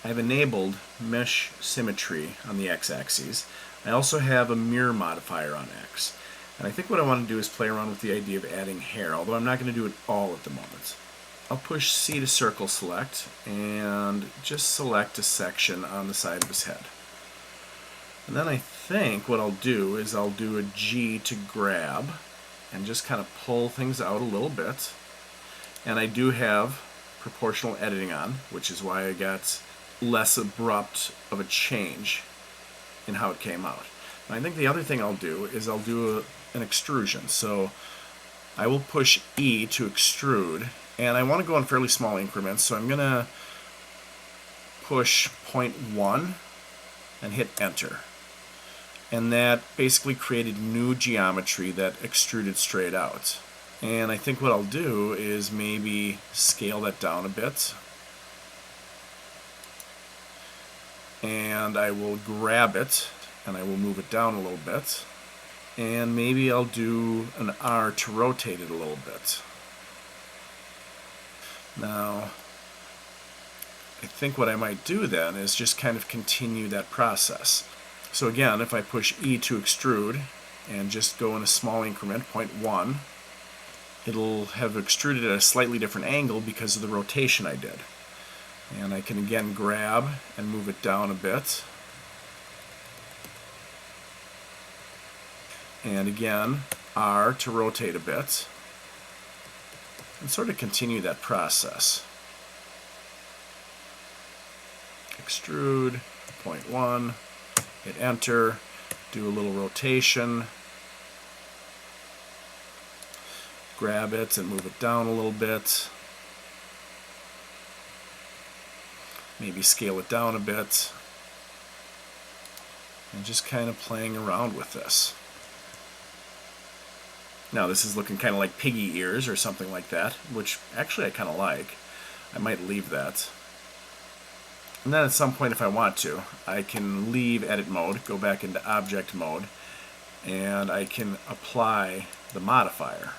I've enabled mesh symmetry on the x-axis. I also have a mirror modifier on x. And I think what I want to do is play around with the idea of adding hair, although I'm not going to do it all at the moment. I'll push C to circle select and just select a section on the side of his head. And then I think what I'll do is I'll do a G to grab and just kind of pull things out a little bit. And I do have proportional editing on, which is why I got less abrupt of a change in how it came out. And I think the other thing I'll do is I'll do an extrusion. So I will push E to extrude, and I want to go in fairly small increments, so I'm going to push 0.1 and hit enter. And that basically created new geometry that extruded straight out. And I think what I'll do is maybe scale that down a bit. And I will grab it and I will move it down a little bit. And maybe I'll do an R to rotate it a little bit. Now, I think what I might do then is just kind of continue that process. So again, if I push E to extrude and just go in a small increment, 0.1, it'll have extruded at a slightly different angle because of the rotation I did. And I can again grab and move it down a bit. And again, R to rotate a bit. And sort of continue that process. Extrude, 0.1, hit enter, do a little rotation, grab it and move it down a little bit. Maybe scale it down a bit. And just kind of playing around with this. Now this is looking kind of like piggy ears or something like that, which actually I kind of like. I might leave that. And then at some point, if I want to, I can leave edit mode, go back into object mode, and I can apply the modifier.